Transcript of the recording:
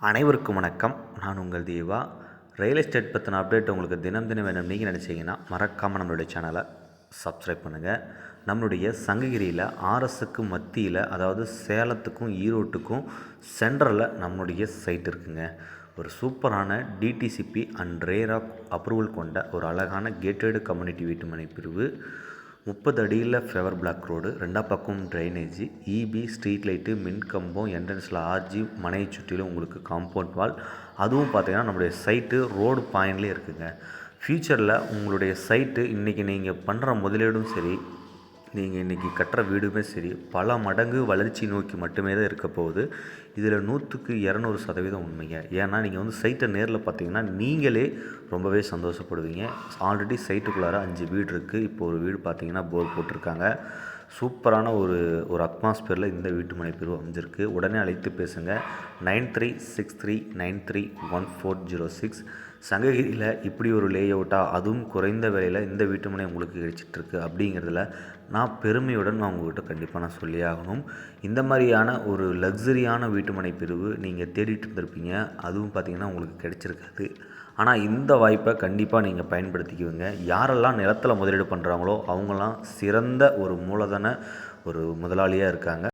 அனைவருக்கும் வணக்கம். நான் உங்கள் தேவா. ரியல் எஸ்டேட் பற்றின அப்டேட் உங்களுக்கு தினம் தினம் வேணும் நீங்கள் நினச்சிங்கன்னா மறக்காமல் நம்மளுடைய சேனலை சப்ஸ்கிரைப் பண்ணுங்கள். நம்மளுடைய சங்ககிரியில் ஆர்எஸ்க்கு மத்தியில், அதாவது சேலத்துக்கும் ஈரோட்டுக்கும் சென்ட்ரலில் நம்மளுடைய சைட் இருக்குங்க. ஒரு சூப்பரான டிடிசிபி அண்ட் ரேரா அப்ரூவல் கொண்ட ஒரு அழகான கேட்டட் கம்யூனிட்டி வீட்டுமனை பிரிவு. 30 அடியில் ஃபேவர் பிளாக் ரோடு, 2 பக்கம் ட்ரைனேஜ், இபி, ஸ்ட்ரீட் லைட்டு, மின் கம்பம், என்ட்ரன்ஸில் ஆர்ஜி, மனையை சுற்றிலும் உங்களுக்கு காம்பவுண்ட் வால். அதுவும் பார்த்திங்கன்னா நம்மளுடைய சைட்டு ரோடு பாயிண்ட்லேயே இருக்குதுங்க. ஃப்யூச்சரில் உங்களுடைய சைட்டு இன்றைக்கி நீங்கள் பண்ணுற முதலீடும் சரி, நீங்கள் இன்றைக்கி கட்டுற வீடுமே சரி, பல மடங்கு வளர்ச்சி நோக்கி மட்டுமே தான் இருக்க போகுது. இதில் 100க்கு 200% உண்மைங்க. ஏன்னா நீங்கள் வந்து சைட்டை நேரில் பார்த்தீங்கன்னா நீங்களே ரொம்பவே சந்தோஷப்படுவீங்க. ஆல்ரெடி சைட்டுக்குள்ளார 5 வீடு இருக்குது. இப்போ ஒரு வீடு பார்த்தீங்கன்னா போர் போட்டிருக்காங்க. சூப்பரான ஒரு அட்மாஸ்பியரில் இந்த வீட்டுமனை பிரிவு அமைஞ்சிருக்கு. உடனே அழைத்து பேசுங்க. 9363931406. சங்ககிரியில் இப்படி ஒரு லேஅவுட்டாக, அதுவும் குறைந்த விலையில் இந்த வீட்டுமனை உங்களுக்கு கிடைச்சிட்ருக்கு அப்படிங்கிறதுல நான் பெருமையுடன் உங்கள்கிட்ட கண்டிப்பாக சொல்லி ஆகணும். இந்த மாதிரியான ஒரு லக்ஸரியான வீட்டுமனை பிரிவு நீங்கள் தேடிட்டு இருந்திருப்பீங்க. அதுவும் பார்த்திங்கன்னா உங்களுக்கு கிடைச்சிருக்காது. ஆனால் இந்த வாய்ப்பை கண்டிப்பாக நீங்கள் பயன்படுத்திக்குவீங்க. யாரெல்லாம் நிலத்தில் முதலீடு பண்ணுறாங்களோ அவங்களாம் சிறந்த ஒரு மூலதன ஒரு முதலாளியாக இருக்காங்க.